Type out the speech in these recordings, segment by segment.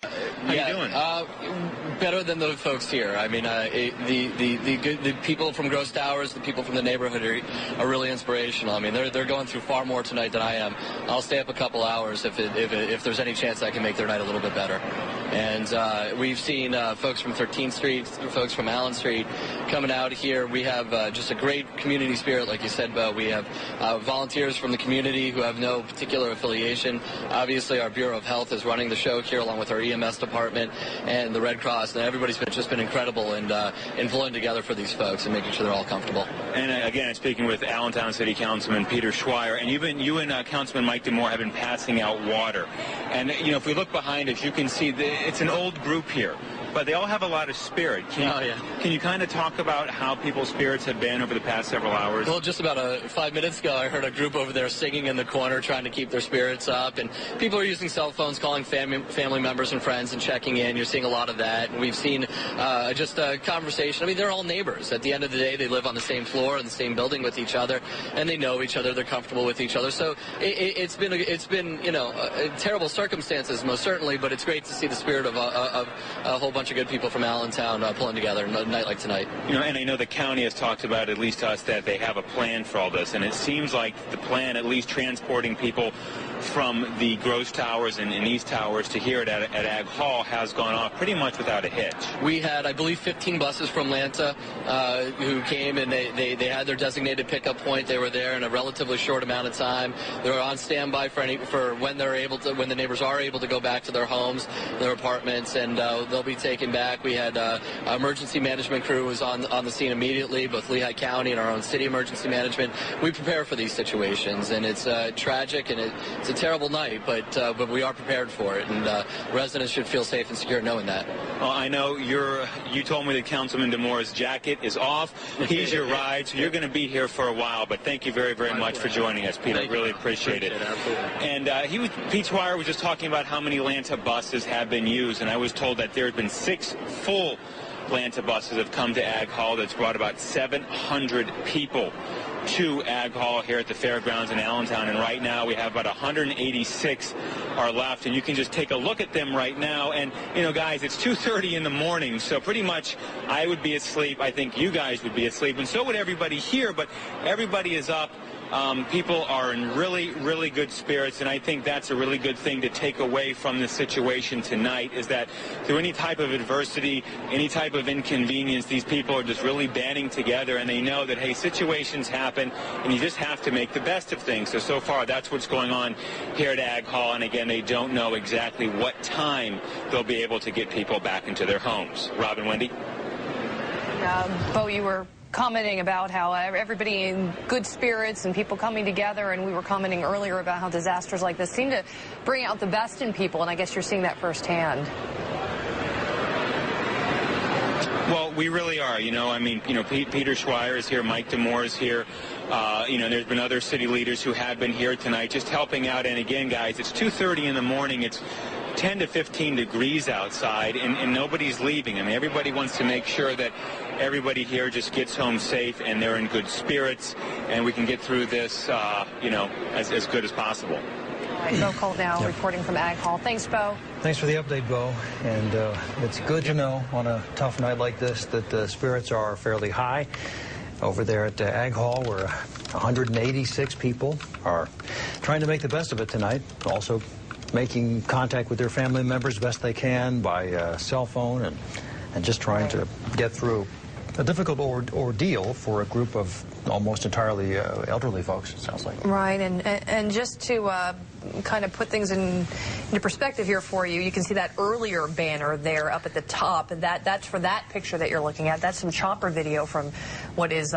How you doing? Better than the folks here. I mean, the people from Gross Towers, the people from the neighborhood are really inspirational. I mean, they're going through far more tonight than I am. I'll stay up a couple hours if there's any chance I can make their night a little bit better. And we've seen folks from 13th Street, folks from Allen Street coming out here. We have just a great community spirit, like you said, Bo. We have volunteers from the community who have no particular affiliation. Obviously, our Bureau of Health is running the show here, along with our EMS department and the Red Cross. And everybody's just been incredible in pulling together for these folks and making sure they're all comfortable. And again, I'm speaking with Allentown City Councilman Peter Schweyer, and you and Councilman Mike DeMore have been passing out water. And if we look behind us, you can see it's an old group here, but they all have a lot of spirit. Can you kind of talk about how people's spirits have been over the past several hours? Well, just about 5 minutes ago, I heard a group over there singing in the corner, trying to keep their spirits up, and people are using cell phones, calling family members and friends and checking in. You're seeing a lot of that, and we've seen just a conversation. I mean, they're all neighbors. At the end of the day, they live on the same floor in the same building with each other, and they know each other. They're comfortable with each other. So it's been terrible circumstances, most certainly, but it's great to see the spirit of a whole bunch of good people from Allentown pulling together a night like tonight. And I know the county has talked about, at least to us, that they have a plan for all this, and it seems like the plan, at least transporting people from the Gross Towers and East Towers to here at Ag Hall, has gone off pretty much without a hitch. We had, I believe, 15 buses from Atlanta who came, and they had their designated pickup point. They were there in a relatively short amount of time. They were on standby for when when the neighbors are able to go back to their homes, their apartments, and they'll be taken back. We had emergency management crew was on the scene immediately, both Lehigh County and our own city emergency management. We prepare for these situations, and it's tragic and it's a terrible night, but we are prepared for it, and residents should feel safe and secure knowing that. Well, I know you told me that Councilman DeMore's jacket is off. He's your ride, so you're going to be here for a while, but thank you very, very much for joining us, Pete. I really appreciate it. And Pete Schweyer was just talking about how many Atlanta buses have been used, and I was told that there have been 6 full Atlanta buses have come to Ag Hall. That's brought about 700 people to Ag Hall here at the fairgrounds in Allentown, and right now we have about 186 are left, and you can just take a look at them right now. And guys, it's 2:30 in the morning, so pretty much I would be asleep. I think you guys would be asleep, and so would everybody here, but everybody is up. People are in really, really good spirits, and I think that's a really good thing to take away from this situation tonight, is that through any type of adversity, any type of inconvenience, these people are just really banding together, and they know that, hey, situations happen, and you just have to make the best of things. So far, that's what's going on here at Ag Hall, and again, they don't know exactly what time they'll be able to get people back into their homes. Robin, Wendy? Bo, you were commenting about how everybody in good spirits and people coming together, and we were commenting earlier about how disasters like this seem to bring out the best in people, and I guess you're seeing that firsthand. Well, we really are. Peter Schweyer is here, Mike DeMore is here. There's been other city leaders who have been here tonight just helping out. And again, guys, it's 2:30 in the morning. It's 10 to 15 degrees outside, and nobody's leaving. I mean, everybody wants to make sure that everybody here just gets home safe and they're in good spirits, and we can get through this, as good as possible. All right, Bo Koltnow reporting from Ag Hall. Thanks, Bo. Thanks for the update, Bo. And it's good to know on a tough night like this that the spirits are fairly high. Over there at Ag Hall, where 186 people are trying to make the best of it tonight, also making contact with their family members best they can by cell phone, and just trying to get through a difficult ordeal for a group of almost entirely elderly folks, it sounds like. Right, and just to kind of put things into perspective here for you, you can see that earlier banner there up at the top. That's for that picture that you're looking at. That's some chopper video from what is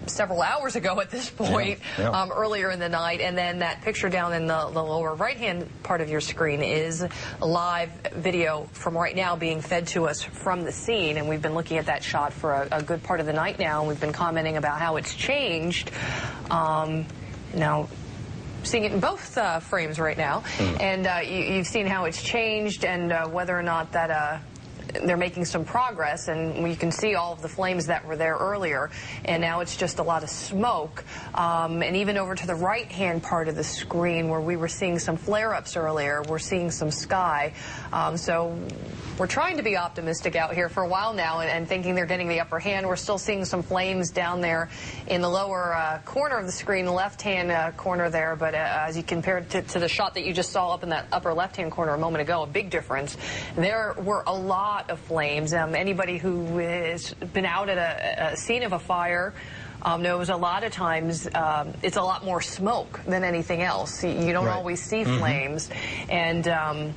several hours ago at this point, earlier in the night. And then that picture down in the lower right-hand part of your screen is a live video from right now being fed to us from the scene. And we've been looking at that shot for a good part of the night now, and we've been commenting about how it's changed. Now, seeing it in both frames right now, and you've seen how it's changed, and whether or not that they're making some progress, and you can see all of the flames that were there earlier, and now it's just a lot of smoke. And even over to the right-hand part of the screen where we were seeing some flare-ups earlier, we're seeing some sky. So we're trying to be optimistic out here for a while now and thinking they're getting the upper hand. We're still seeing some flames down there in the lower corner of the screen, the left-hand corner there, but as you compare it to the shot that you just saw up in that upper left-hand corner a moment ago, a big difference. There were a lot of flames. Anybody who has been out at a scene of a fire knows a lot of times it's a lot more smoke than anything else. You don't always see flames. And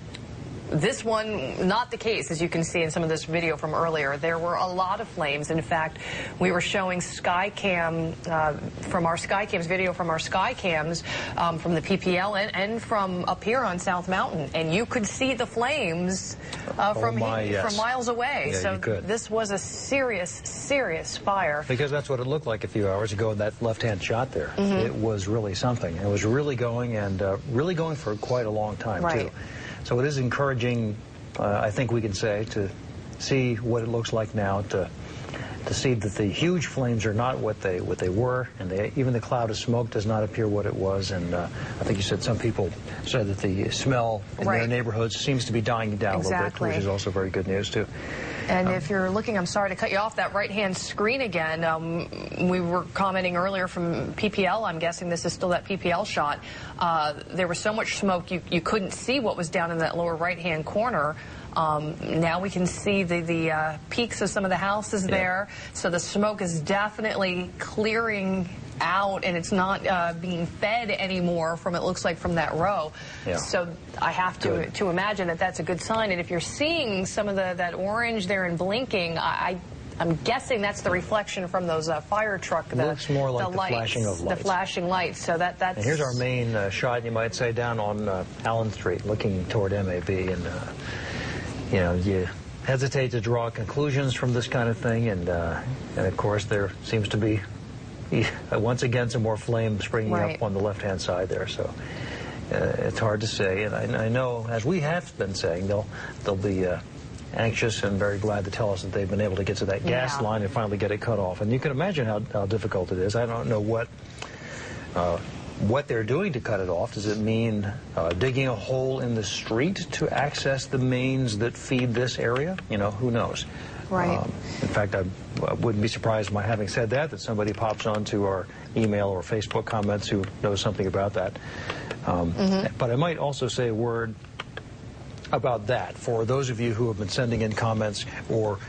this one, not the case, as you can see in some of this video from earlier. There were a lot of flames. In fact, we were showing Skycam from our Skycams, video from our Skycams from the PPL and from up here on South Mountain, and you could see the flames from miles away. Yeah, so you could. This was a serious fire. Because that's what it looked like a few hours ago in that left-hand shot there. It was really something. It was really going, and really going for quite a long time, too. So it is encouraging, I think we can say, to see what it looks like now, to see that the huge flames are not what they were, and even the cloud of smoke does not appear what it was. And I think you said some people said that the smell in their neighborhoods seems to be dying down a little bit, which is also very good news, too. And if you're looking, I'm sorry to cut you off, that right-hand screen again, we were commenting earlier from PPL, I'm guessing this is still that PPL shot. There was so much smoke you couldn't see what was down in that lower right-hand corner. Now we can see the peaks of some of the houses there. So the smoke is definitely clearing out, and it's not being fed anymore from, it looks like, from that row. So I have to imagine that that's a good sign. And if you're seeing some of that orange there and blinking, I'm guessing that's the reflection from those fire truck. Looks more like the flashing of lights. The flashing lights. So that's. And here's our main shot, you might say, down on Allen Street, looking toward MAB, and you know, you hesitate to draw conclusions from this kind of thing, and of course there seems to be once again some more flame springing up on the left-hand side there. So it's hard to say, and I know, as we have been saying, they'll be anxious and very glad to tell us that they've been able to get to that gas line and finally get it cut off. And you can imagine how difficult it is. I don't know what they're doing to cut it off. Does it mean digging a hole in the street to access the mains that feed this area? You know, who knows? In fact, I wouldn't be surprised by having said that somebody pops onto our email or Facebook comments who knows something about that. But I might also say a word about that for those of you who have been sending in comments, or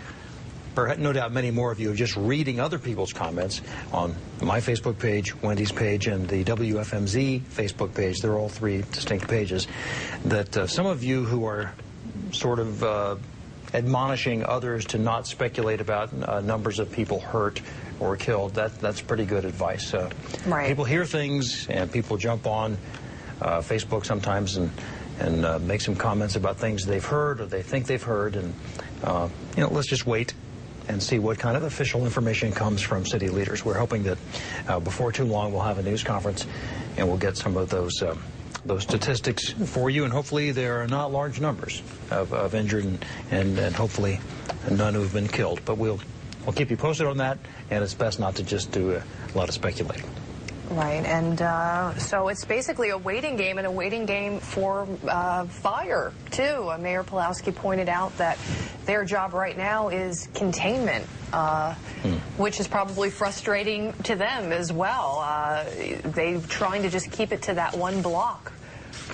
no doubt many more of you are just reading other people's comments on my Facebook page, Wendy's page, and the WFMZ Facebook page. They're all three distinct pages. That some of you who are sort of admonishing others to not speculate about numbers of people hurt or killed, that's pretty good advice. People hear things, and people jump on Facebook sometimes and make some comments about things they've heard or they think they've heard, and you know, let's just wait and see what kind of official information comes from city leaders. We're hoping that before too long we'll have a news conference and we'll get some of those statistics for you, and hopefully there are not large numbers of injured and hopefully none who have been killed. But we'll keep you posted on that, and it's best not to just do a lot of speculating. And so it's basically a waiting game, and a waiting game for fire, too. Mayor Pulowski pointed out that their job right now is containment, which is probably frustrating to them as well. They're trying to just keep it to that one block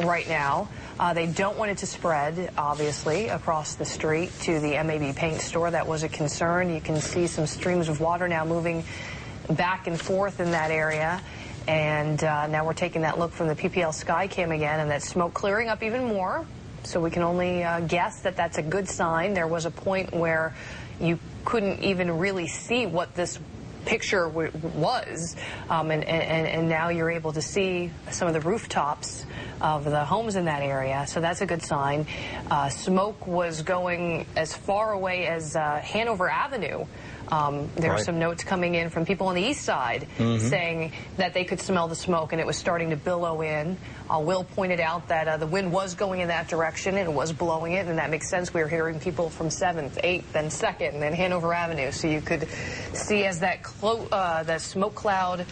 right now. They don't want it to spread, obviously, across the street to the MAB paint store. That was a concern. You can see some streams of water now moving back and forth in that area. And now we're taking that look from the PPL Skycam again, and that smoke clearing up even more. So we can only guess that that's a good sign. There was a point where you couldn't even really see what this picture was, and now you're able to see some of the rooftops of the homes in that area. So that's a good sign. Smoke was going as far away as Hanover Avenue There are some notes coming in from people on the east side saying that they could smell the smoke and it was starting to billow in. Will pointed out that the wind was going in that direction and it was blowing it, and that makes sense. We were hearing people from 7th, 8th, then 2nd, and then Hanover Avenue. So you could see as that smoke cloud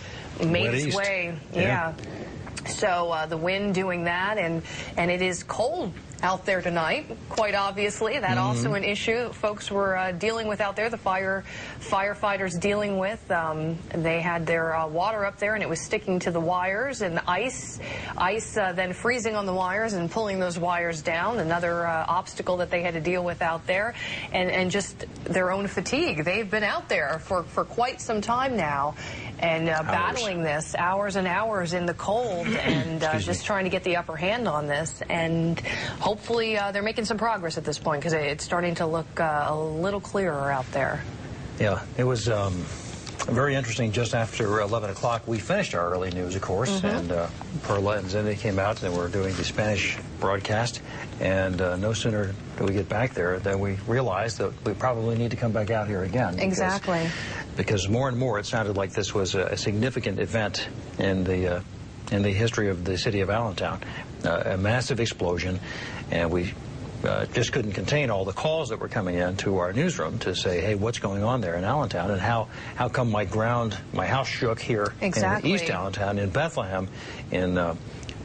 made its way. Yeah. So the wind doing that, and it is cold out there tonight, quite obviously. That also an issue folks were dealing with out there, the firefighters dealing with. They had their water up there, and it was sticking to the wires, and ice then freezing on the wires and pulling those wires down, another obstacle that they had to deal with out there, and just their own fatigue. They've been out there for quite some time now, and battling this hours and hours in the cold, and just trying to get the upper hand on this. And hopefully they're making some progress at this point, because it's starting to look a little clearer out there. Yeah, it was very interesting. Just after 11 o'clock, we finished our early news, of course, and Perla and Zindy came out and were doing the Spanish broadcast. And no sooner do we get back there than we realized that we probably need to come back out here again. Exactly. Because more and more it sounded like this was a significant event in the history of the city of Allentown. A massive explosion, and we just couldn't contain all the calls that were coming in to our newsroom to say, hey, what's going on there in Allentown, and how come my house shook here in East Allentown, in Bethlehem, in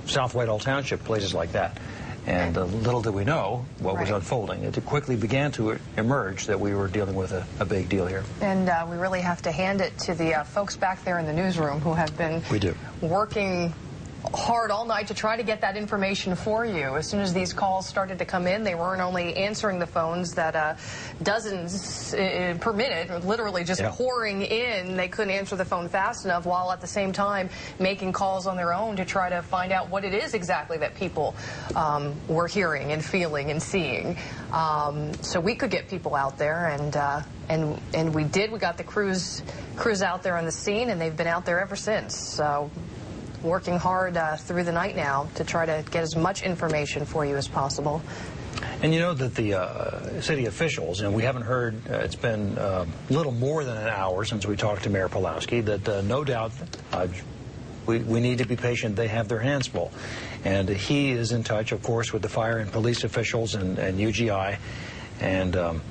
South Whitehall Township, places like that. And little did we know what was unfolding. It quickly began to emerge that we were dealing with a big deal here. And we really have to hand it to the folks back there in the newsroom who have been working hard all night to try to get that information for you. As soon as these calls started to come in, they weren't only answering the phones that dozens per minute, literally just pouring in. They couldn't answer the phone fast enough, while at the same time making calls on their own to try to find out what it is exactly that people were hearing and feeling and seeing. So we could get people out there, and we did. We got the crews out there on the scene, and they've been out there ever since. So working hard through the night now to try to get as much information for you as possible. And you know that the city officials, and we haven't heard, it's been a little more than an hour since we talked to Mayor Pulowski, that no doubt we need to be patient. They have their hands full. And he is in touch, of course, with the fire and police officials and UGI, and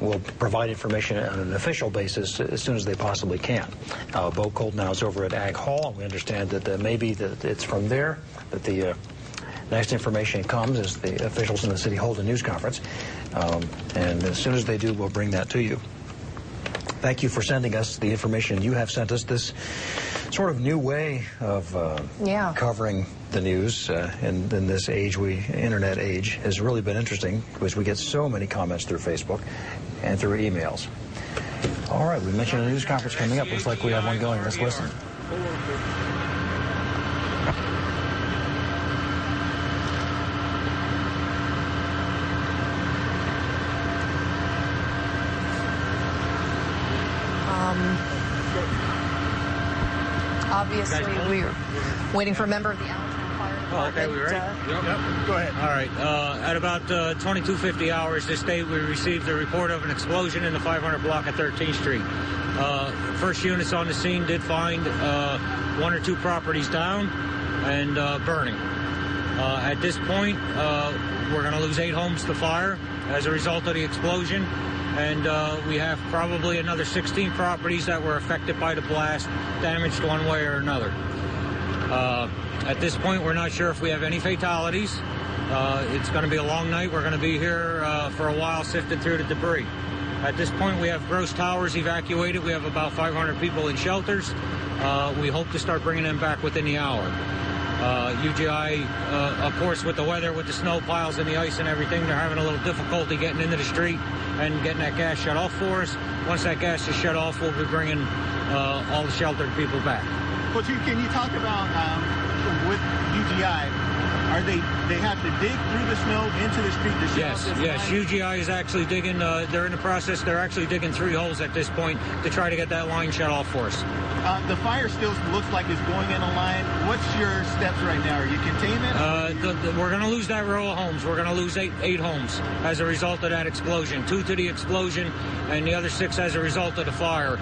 will provide information on an official basis as soon as they possibly can. Bo Koltnow is over at Ag Hall, and we understand that maybe that it's from there that the next information comes as the officials in the city hold a news conference. And as soon as they do, we'll bring that to you. Thank you for sending us the information you have sent us. This sort of new way of covering the news in this internet age has really been interesting, because we get so many comments through Facebook and through emails. All right, we mentioned a news conference coming up. Looks like we have one going. Let's listen. Obviously, we're waiting for a member of the Allentown Fire Department. Okay, we ready? Yep. Go ahead. All right. At about 22:50 hours this day, we received a report of an explosion in the 500 block of 13th Street. First units on the scene did find one or two properties down and burning. At this point, we're going to lose 8 homes to fire as a result of the explosion. And we have probably another 16 properties that were affected by the blast, damaged one way or another. At this point, we're not sure if we have any fatalities. It's going to be a long night. We're going to be here for a while sifting through the debris. At this point, we have gross towers evacuated. We have about 500 people in shelters. We hope to start bringing them back within the hour. UGI, of course, with the weather, with the snow piles and the ice and everything, they're having a little difficulty getting into the street and getting that gas shut off for us. Once that gas is shut off, we'll be bringing all the sheltered people back. Well, Chief, can you talk about, with UGI, Are they have to dig through the snow into the street to shut off this line? Yes. UGI is actually digging. They're in the process. They're actually digging 3 holes at this point to try to get that line shut off for us. The fire still looks like it's going in a line. What's your steps right now? Are you containment? We're going to lose that row of homes. We're going to lose eight homes as a result of that explosion. 2 to the explosion, and the other 6 as a result of the fire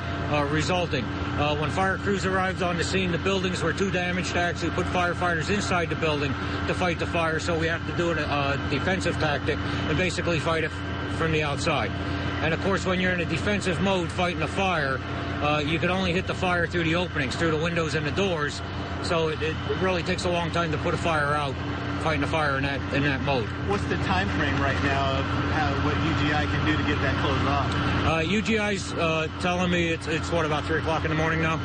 resulting. When fire crews arrived on the scene, the buildings were too damaged to actually put firefighters inside the building to fight the fire, so we have to do a defensive tactic and basically fight it from the outside. And of course, when you're in a defensive mode fighting a fire, you can only hit the fire through the openings, through the windows and the doors. So it really takes a long time to put a fire out, fighting a fire in that mode. What's the time frame right now of what UGI can do to get that closed off? UGI's telling me it's what, about 3 o'clock in the morning now?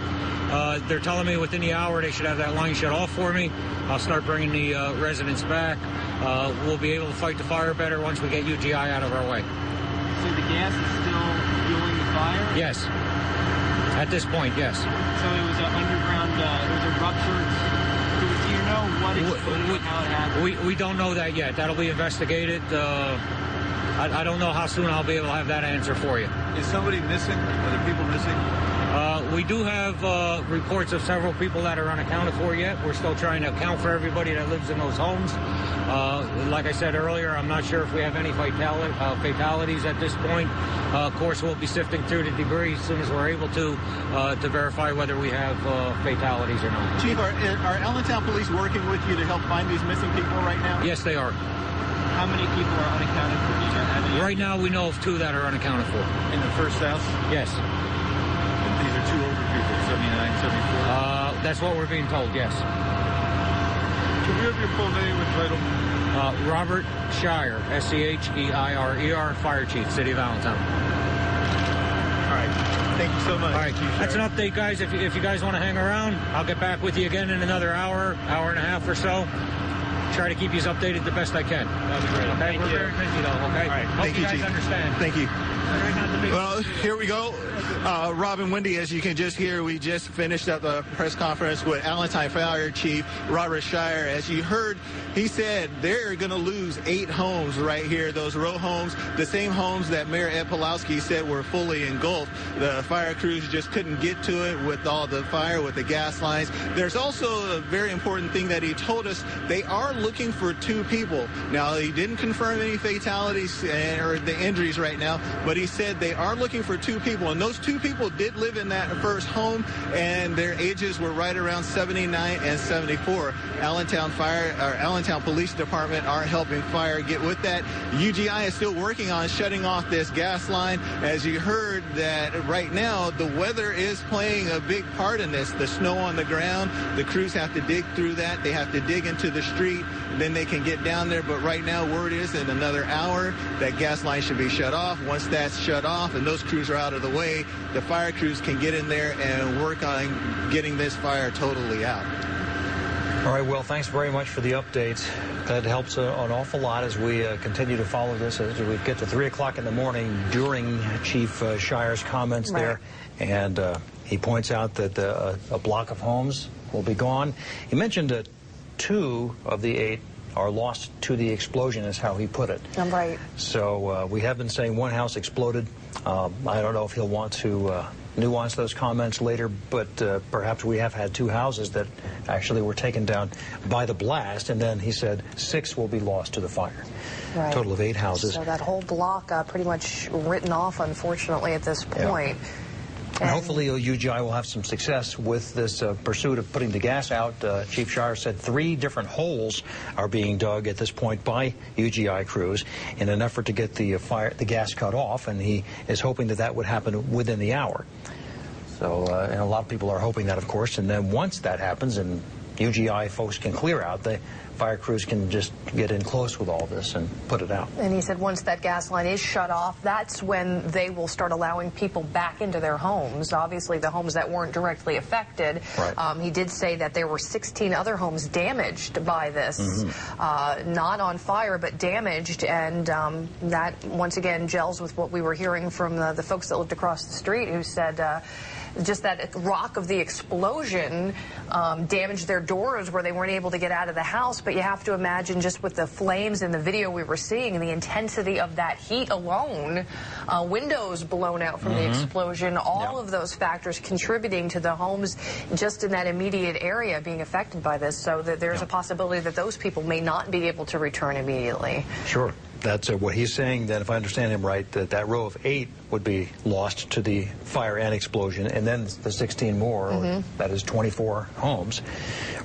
They're telling me within the hour they should have that line shut off for me. I'll start bringing the residents back. We'll be able to fight the fire better once we get UGI out of our way. So the gas is still fueling the fire? Yes. At this point, yes. So it was an underground, it was a rupture. Do you know what exploded, how it happened? We don't know that yet. That'll be investigated. I don't know how soon I'll be able to have that answer for you. Is somebody missing? Are there people missing? We do have reports of several people that are unaccounted for yet. We're still trying to account for everybody that lives in those homes. Like I said earlier, I'm not sure if we have any fatalities at this point. Of course, we'll be sifting through the debris as soon as we're able to verify whether we have fatalities or not. Chief, are Allentown police working with you to help find these missing people right now? Yes, they are. How many people are unaccounted for? Right now, we know of 2 that are unaccounted for. In the first house? Yes. These are 2 older people, 79, 74? That's what we're being told, yes. Can you have your full name and title? Robert Scheirer, Scheirer, Fire Chief, City of Allentown. All right. Thank you so much. All right. That's an update, guys. If you guys want to hang around, I'll get back with you again in another hour and a half or so. Try to keep you updated the best I can. That'd be great. Okay? We're very busy, though, okay? All right. Hope you guys understand. Thank you. Well, here we go. Rob and Wendy, as you can just hear, we just finished up the press conference with Allentown Fire Chief Robert Scheirer. As you heard, he said they're going to lose 8 homes right here, those row homes, the same homes that Mayor Ed Pawlowski said were fully engulfed. The fire crews just couldn't get to it with all the fire, with the gas lines. There's also a very important thing that he told us. They are looking for 2 people. Now, he didn't confirm any fatalities or the injuries right now, but he said they are looking for 2 people, and those 2 people did live in that first home, and their ages were right around 79 and 74. Allentown Police Department are helping fire get with that. UGI is still working on shutting off this gas line. As you heard, that right now the weather is playing a big part in this. The snow on the ground, the crews have to dig through that. They have to dig into the street, then they can get down there. But right now, word is in another hour that gas line should be shut off. Once that's shut off and those crews are out of the way, the fire crews can get in there and work on getting this fire totally out. All right, Will, thanks very much for the updates. That helps an awful lot as we continue to follow this as we get to 3 o'clock in the morning during Chief Scheier's comments there. And he points out that a block of homes will be gone. He mentioned that 2 of the 8 are lost to the explosion, is how he put it. Right. So we have been saying 1 house exploded. I don't know if he'll want to nuance those comments later, but perhaps we have had 2 houses that actually were taken down by the blast, and then he said 6 will be lost to the fire. Right. Total of 8 houses. So that whole block pretty much written off, unfortunately, at this point. Yeah. And hopefully UGI will have some success with this pursuit of putting the gas out. Chief Scheirer said 3 different holes are being dug at this point by UGI crews in an effort to get the gas cut off, and he is hoping that would happen within the hour. So, and a lot of people are hoping that, of course, and then once that happens and UGI folks can clear out, the fire crews can just get in close with all this and put it out. And he said once that gas line is shut off, that's when they will start allowing people back into their homes. Obviously, the homes that weren't directly affected. Right. He did say that there were 16 other homes damaged by this. Not on fire, but damaged. And that, once again, gels with what we were hearing from the folks that lived across the street who said just that rock of the explosion damaged their doors where they weren't able to get out of the house. But you have to imagine, just with the flames in the video we were seeing and the intensity of that heat alone, windows blown out from the explosion, all of those factors contributing to the homes just in that immediate area being affected by this. So that there's a possibility that those people may not be able to return immediately. Sure. That's what he's saying, that if I understand him right, that row of 8 would be lost to the fire and explosion, and then the 16 more, or that is 24 homes,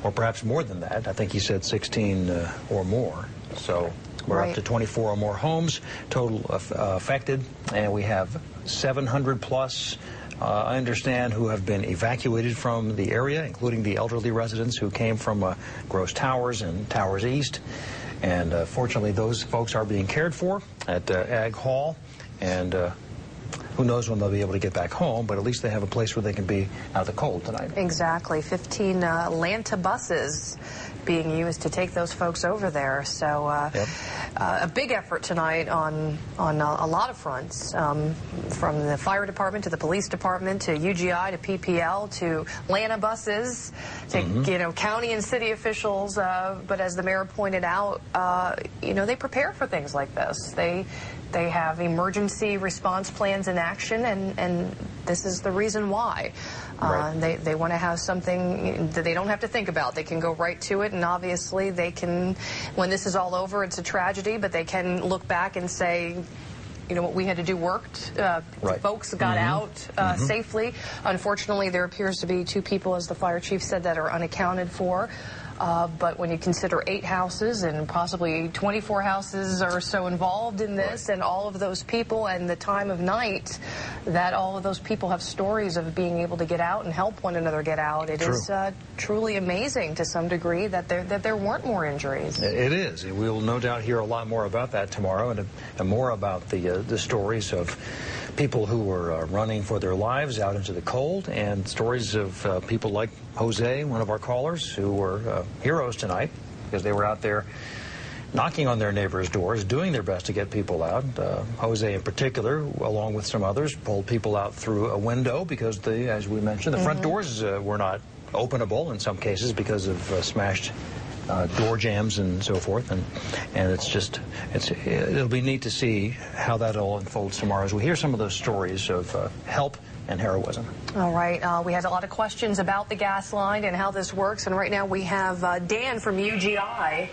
or perhaps more than that. I think he said 16 or more. So we're up to 24 or more homes total affected, and we have 700 plus, I understand, who have been evacuated from the area, including the elderly residents who came from Gross Towers and Towers East. And fortunately, those folks are being cared for at Ag Hall, and who knows when they'll be able to get back home, but at least they have a place where they can be out of the cold tonight. Exactly. 15 Atlanta buses being used to take those folks over there. So a big effort tonight on a lot of fronts, from the fire department to the police department to UGI to PPL to Atlanta buses to county and city officials. But as the mayor pointed out, they prepare for things like this. They have emergency response plans in action, and this is the reason why. They want to have something that they don't have to think about. They can go right to it, and obviously they can, when this is all over, it's a tragedy, but they can look back and say, what we had to do worked. Folks got out safely. Unfortunately, there appears to be 2 people, as the fire chief said, that are unaccounted for. But when you consider 8 houses and possibly 24 houses or so involved in this, and all of those people and the time of night, that all of those people have stories of being able to get out and help one another get out. It is truly amazing to some degree that there weren't more injuries. It is. We will no doubt hear a lot more about that tomorrow, and more about the stories of people who were running for their lives out into the cold, and stories of people like Jose, one of our callers, who were heroes tonight because they were out there knocking on their neighbors' doors, doing their best to get people out. Jose in particular, along with some others, pulled people out through a window because, as we mentioned, the front doors were not openable in some cases because of smashed door jams and so forth, and it'll be neat to see how that all unfolds tomorrow as we hear some of those stories of help and heroism. All right, we had a lot of questions about the gas line and how this works, and right now we have Dan from UGI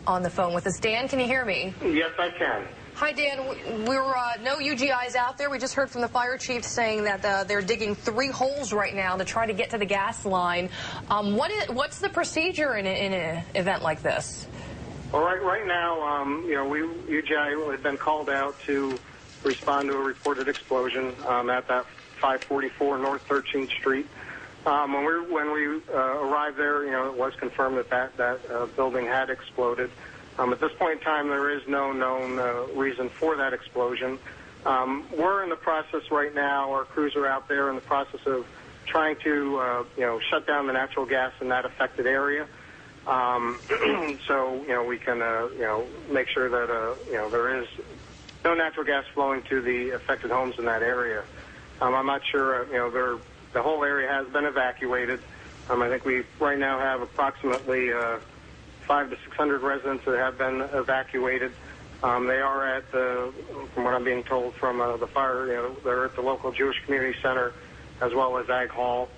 on the phone with us. Dan, can you hear me? Yes, I can. Hi, Dan. We're no UGIs out there. We just heard from the fire chief saying that they're digging 3 holes right now to try to get to the gas line. What's the procedure in an event like this? Well, right now, UGI had been called out to respond to a reported explosion at that 544 North 13th Street. When we arrived there, it was confirmed that building had exploded. At this point in time, there is no known reason for that explosion. We're in the process right now, our crews are out there in the process of trying to, shut down the natural gas in that affected area. So, we can, make sure that, there is no natural gas flowing to the affected homes in that area. I'm not sure, the whole area has been evacuated. I think we right now have approximately 500 to 600 residents that have been evacuated. They are at from what I'm being told from the fire, they're at the local Jewish Community Center as well as Ag Hall.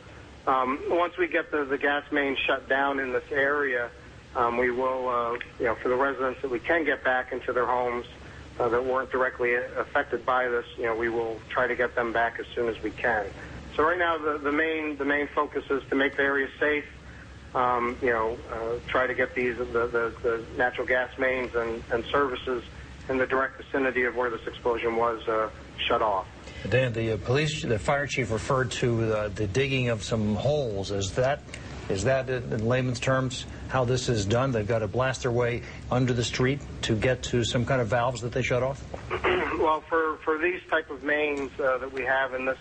Once we get the gas main shut down in this area, we will, for the residents that we can get back into their homes that weren't directly affected by this, we will try to get them back as soon as we can. So right now, the main focus is to make the area safe. Try to get the natural gas mains and services in the direct vicinity of where this explosion was shut off. Dan, the fire chief referred to the digging of some holes. Is that in layman's terms how this is done? They've got to blast their way under the street to get to some kind of valves that they shut off? Well, for these type of mains that we have in this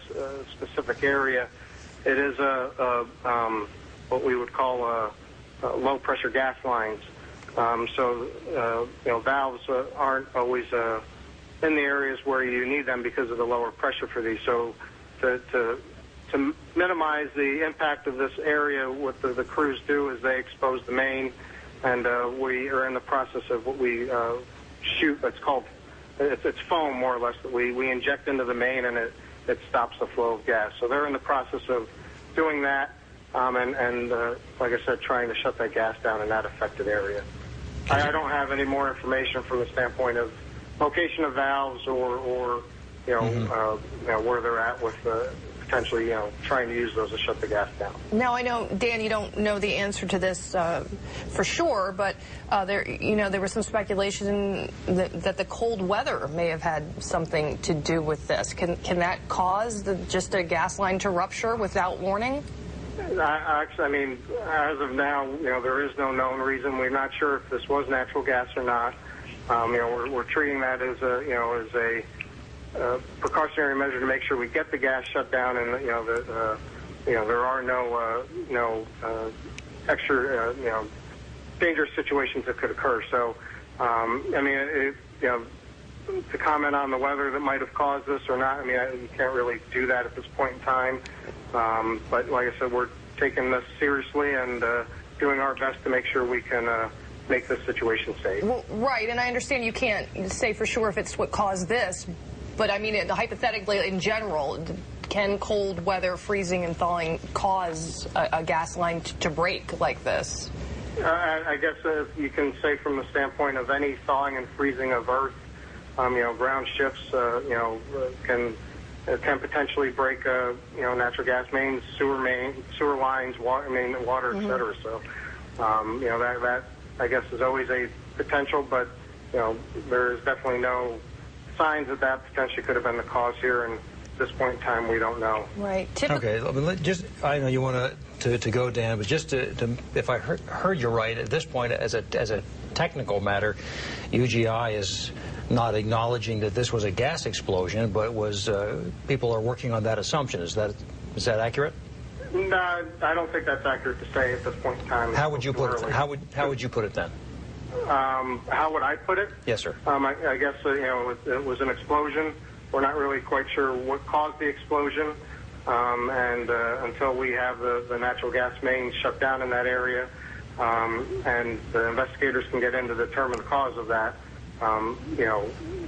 specific area, it is what we would call low pressure gas lines. So valves aren't always in the areas where you need them because of the lower pressure for these. So to to minimize the impact of this area, what the crews do is they expose the main, and we are in the process of what we shoot. It's foam, more or less, that we inject into the main, and it stops the flow of gas. So they're in the process of doing that, and like I said, trying to shut that gas down in that affected area. I don't have any more information from the standpoint of location of valves or where they're at with potentially, trying to use those to shut the gas down. Now, I know, Dan, you don't know the answer to this for sure, but there was some speculation that the cold weather may have had something to do with this. Can that cause just a gas line to rupture without warning? Actually, I mean, as of now, there is no known reason. We're not sure if this was natural gas or not. We're treating that as a precautionary measure to make sure we get the gas shut down, and there are no extra dangerous situations that could occur. So, to comment on the weather that might have caused this or not, you can't really do that at this point in time. But like I said, we're taking this seriously and doing our best to make sure we can make this situation safe. Well, right, and I understand you can't say for sure if it's what caused this, but I mean, hypothetically, in general, can cold weather, freezing and thawing, cause a gas line to break like this? I guess you can say from the standpoint of any thawing and freezing of earth, ground shifts, can potentially break, natural gas mains, sewer lines, water, et cetera. So, that I guess is always a potential, but there is definitely no signs that potentially could have been the cause here, and at this point in time, we don't know. Right. Okay. I know you want to go, Dan, but just to if I heard you right, at this point, as a technical matter, UGI is not acknowledging that this was a gas explosion, but people are working on that assumption. Is that accurate? No, I don't think that's accurate to say at this point in time. How would you put it? How would you put it then? How would I put it? Yes, sir. I guess it was an explosion. We're not really quite sure what caused the explosion, and until we have the natural gas main shut down in that area, and the investigators can get in to determine the cause of that,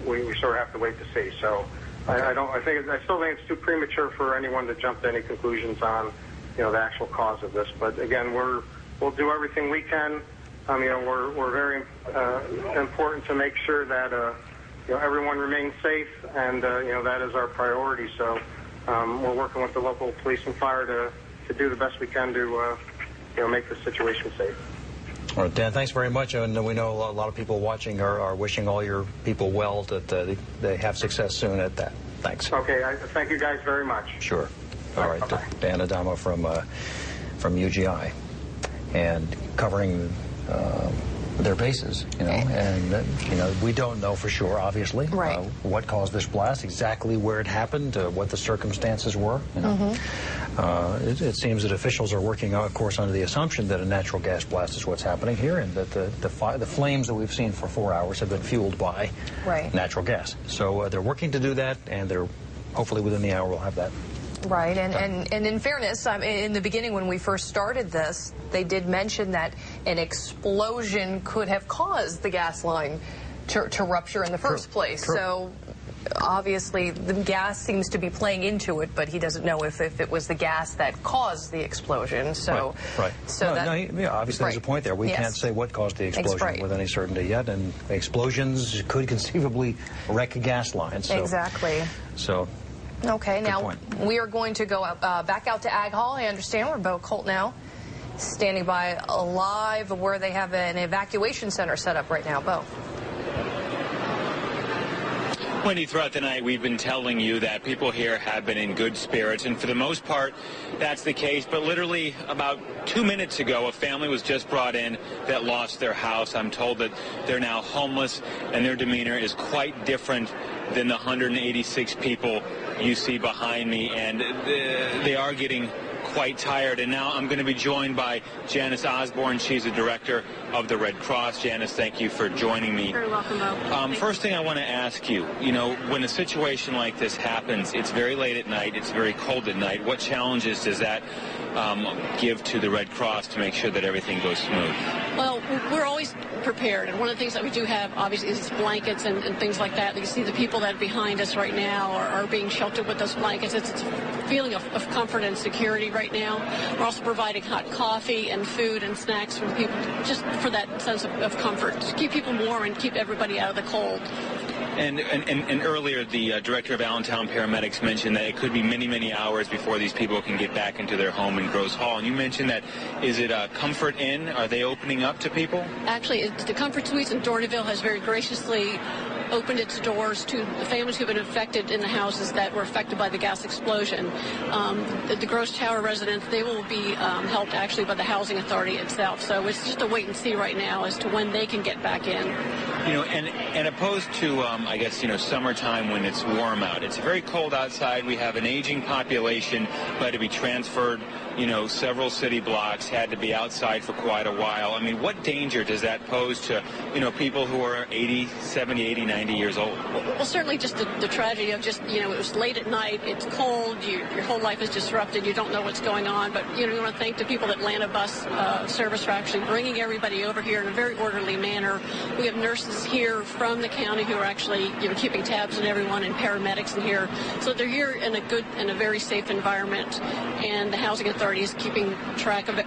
we sort of have to wait to see. So okay. I still think it's too premature for anyone to jump to any conclusions on the actual cause of this. But again, we'll do everything we can. We're very important to make sure that everyone remains safe, and that is our priority. So we're working with the local police and fire to do the best we can to make the situation safe. All right, Dan, thanks very much. And we know a lot of people watching are wishing all your people well, that they have success soon at that. Thanks. Okay, thank you guys very much. Sure. All right, Dan Adamo from UGI, and covering their bases, and we don't know for sure, obviously, right. What caused this blast, exactly where it happened, what the circumstances were. It seems that officials are working, of course, under the assumption that a natural gas blast is what's happening here, and that the flames that we've seen for 4 hours have been fueled by natural gas. So they're working to do that, and they're hopefully within the hour we'll have that. Right, and in fairness, in the beginning when we first started this, they did mention that an explosion could have caused the gas line to rupture in the first place. True. So obviously the gas seems to be playing into it, but he doesn't know if it was the gas that caused the explosion. So right. So obviously there's a point there. We can't say what caused the explosion with any certainty yet, and explosions could conceivably wreck gas lines. So, exactly. So. Okay, now we are going to go back out to Ag Hall. I understand we're Bo Koltnow, standing by live where they have an evacuation center set up right now. Bo. Wendy, throughout the night, we've been telling you that people here have been in good spirits, and for the most part, that's the case. But literally about 2 minutes ago, a family was just brought in that lost their house. I'm told that they're now homeless, and their demeanor is quite different than the 186 people you see behind me, and they are getting quite tired. And now I'm going to be joined by Janice Osborne. She's the director of the Red Cross. Janice, thank you for joining me. You're welcome, Bo. First thing I want to ask you, when a situation like this happens, it's very late at night, it's very cold at night. What challenges does that give to the Red Cross to make sure that everything goes smooth? Well, we're always prepared, and one of the things that we do have, obviously, is blankets and things like that. You can see the people that are behind us right now are being sheltered with those blankets. It's a feeling of comfort and security right now. We're also providing hot coffee and food and snacks for the people, just for that sense of comfort, to keep people warm and keep everybody out of the cold. And earlier, the director of Allentown Paramedics mentioned that it could be many, many hours before these people can get back into their home in Grosse Hall. And you mentioned that, is it a Comfort Inn? Are they opening up to people? Actually, the Comfort Suites in Dorneyville has very graciously opened its doors to the families who have been affected in the houses that were affected by the gas explosion. The Grosse Tower residents, they will be helped actually by the Housing Authority itself. So it's just a wait and see right now as to when they can get back in. And opposed to, I guess, summertime when it's warm out. It's very cold outside. We have an aging population who had to be transferred, several city blocks, had to be outside for quite a while. I mean, what danger does that pose to, people who are 80, 70, 80, 90 years old? Well, certainly just the tragedy of just, it was late at night, it's cold, your whole life is disrupted, you don't know what's going on. But, we want to thank the people at Atlanta Bus Service for actually bringing everybody over here in a very orderly manner. We have nurses here from the county who are actually, keeping tabs on everyone, and paramedics in here. So they're here in a good and a very safe environment. And the Housing Authority is keeping track of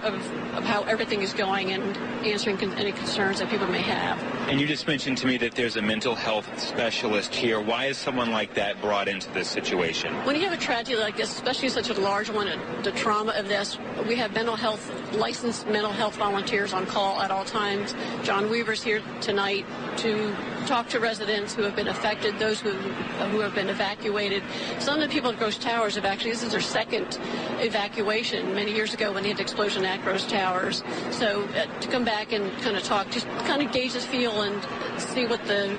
how everything is going and answering any concerns that people may have. And you just mentioned to me that there's a mental health specialist here. Why is someone like that brought into this situation? When you have a tragedy like this, especially such a large one, the trauma of this, we have licensed mental health volunteers on call at all times. John Weaver's here tonight to talk to residents who have been affected, those who have been evacuated. Some of the people at Grosse Towers this is their second evacuation many years ago when they had the explosion at Grosse Towers. So to come back and kind of talk, just kind of gauge the feel and see what the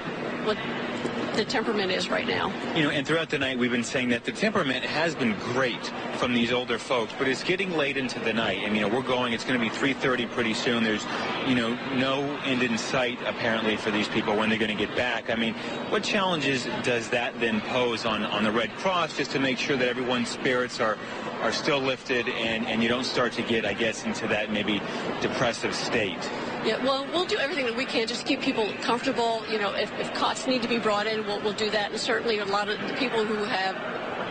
temperament is right now. And throughout the night we've been saying that the temperament has been great from these older folks, but it's getting late into the night. It's going to be 3:30 pretty soon. There's, no end in sight apparently for these people when they're going to get back. What challenges does that then pose on the Red Cross, just to make sure that everyone's spirits are still lifted and you don't start to get, I guess, into that maybe depressive state? Yeah, well, we'll do everything that we can just to keep people comfortable. If cots need to be brought in, we'll do that. And certainly a lot of the people who have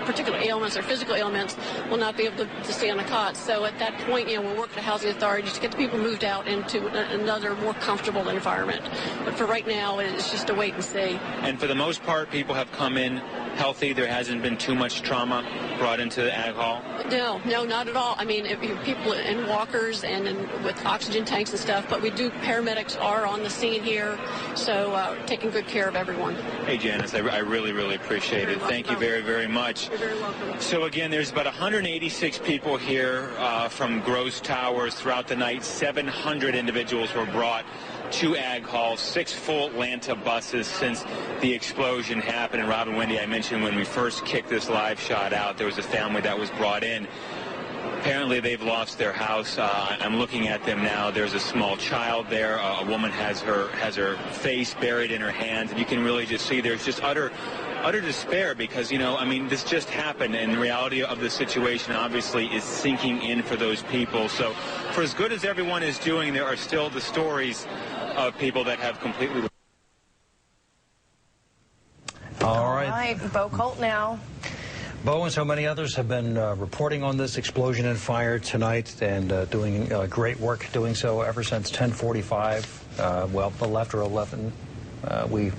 particular ailments or physical ailments will not be able to stay on the cots. So at that point, we'll work with the Housing Authority to get the people moved out into another more comfortable environment. But for right now, it's just a wait and see. And for the most part, people have come in healthy. There hasn't been too much trauma brought into the Ag Hall? No, not at all. People in walkers and with oxygen tanks and stuff, but paramedics are on the scene here, so taking good care of everyone. Hey, Janice, I really, really appreciate it. Thank you very, very much. You're very welcome. So, again, there's about 186 people here from Grosse Towers throughout the night. 700 individuals were brought to Ag Hall, 6 full Atlanta buses since the explosion happened. And Robin, Wendy, I mentioned when we first kicked this live shot out, there was a family that was brought in. Apparently they've lost their house. I'm looking at them now. There's a small child there. A woman has her face buried in her hands, and you can really just see there's just utter despair because, this just happened, and the reality of the situation obviously is sinking in for those people. So for as good as everyone is doing, there are still the stories of people that have completely... All right, Bo Koltnow. Bo and so many others have been reporting on this explosion and fire tonight and doing great work doing so ever since 10:45, a little after 11. We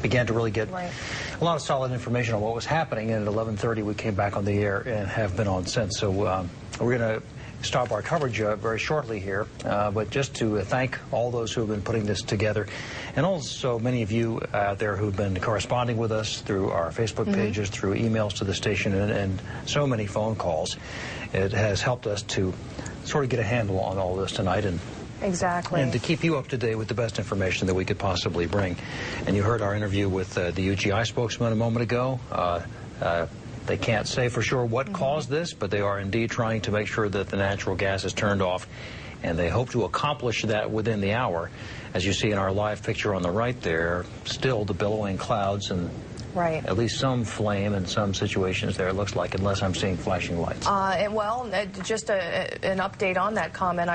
began to really get a lot of solid information on what was happening, and at 11:30 we came back on the air and have been on since. So we're going to stop our coverage very shortly here, but just to thank all those who have been putting this together, and also many of you out there who've been corresponding with us through our Facebook pages, through emails to the station, and so many phone calls. It has helped us to sort of get a handle on all this tonight, and exactly, and to keep you up to date with the best information that we could possibly bring. And you heard our interview with the UGI spokesman a moment ago. They can't say for sure what caused this, but they are indeed trying to make sure that the natural gas is turned off, and they hope to accomplish that within the hour. As you see in our live picture on the right there, still the billowing clouds and at least some flame in some situations there, it looks like, unless I'm seeing flashing lights. Just an update on that comment.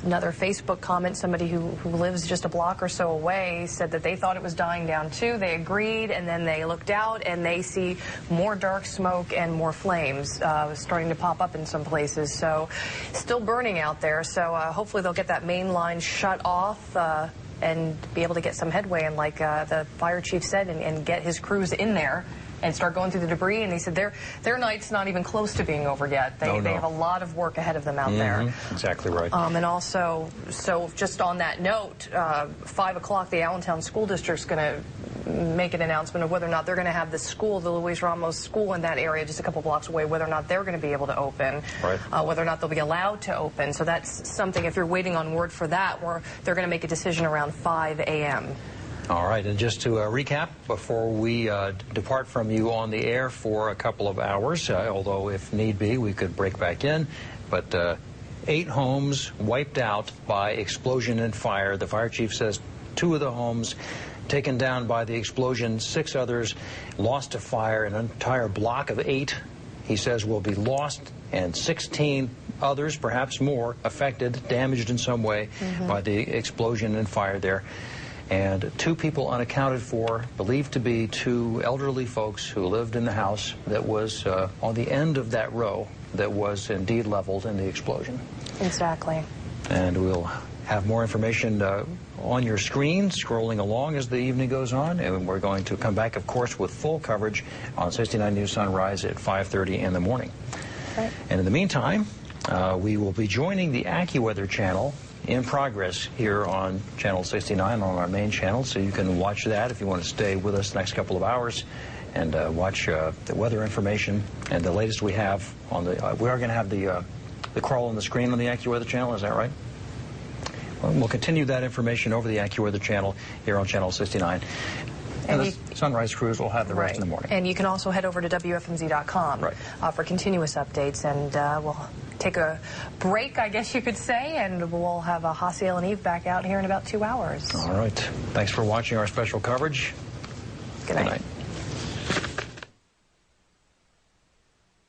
Another Facebook comment, somebody who lives just a block or so away said that they thought it was dying down too. They agreed, and then they looked out and they see more dark smoke and more flames starting to pop up in some places. So still burning out there. So hopefully they'll get that main line shut off and be able to get some headway, and like the fire chief said, and get his crews in there and start going through the debris. And he said their night's not even close to being over yet. They have a lot of work ahead of them out there. Exactly right. And also, so just on that note, 5 o'clock, the Allentown School District's going to make an announcement of whether or not they're going to have the school, the Luis Ramos School in that area just a couple blocks away, whether or not they're going to be able to open, whether or not they'll be allowed to open. So that's something, if you're waiting on word for that, they're going to make a decision around 5 a.m. All right, and just to recap, before we depart from you on the air for a couple of hours, although if need be, we could break back in, but 8 homes wiped out by explosion and fire. The fire chief says 2 of the homes taken down by the explosion, 6 others lost to fire. An entire block of 8, he says, will be lost, and 16 others, perhaps more, affected, damaged in some way by the explosion and fire there. And 2 people unaccounted for, believed to be 2 elderly folks who lived in the house that was on the end of that row that was indeed leveled in the explosion. Exactly. And we'll have more information on your screen, scrolling along as the evening goes on. And we're going to come back, of course, with full coverage on 69 News Sunrise at 5:30 in the morning. Right. And in the meantime, we will be joining the AccuWeather channel in progress here on Channel 69 on our main channel, so you can watch that if you want to stay with us the next couple of hours and watch the weather information and the latest we have on the. We are going to have the crawl on the screen on the AccuWeather channel. Is that right? Well, we'll continue that information over the AccuWeather channel here on Channel 69. And the Sunrise crews will have the rest in the morning. And you can also head over to WFMZ.com for continuous updates, and we'll take a break, I guess you could say, and we'll have Hasiel and Eve back out here in about 2 hours. All right. Thanks for watching our special coverage. Good night.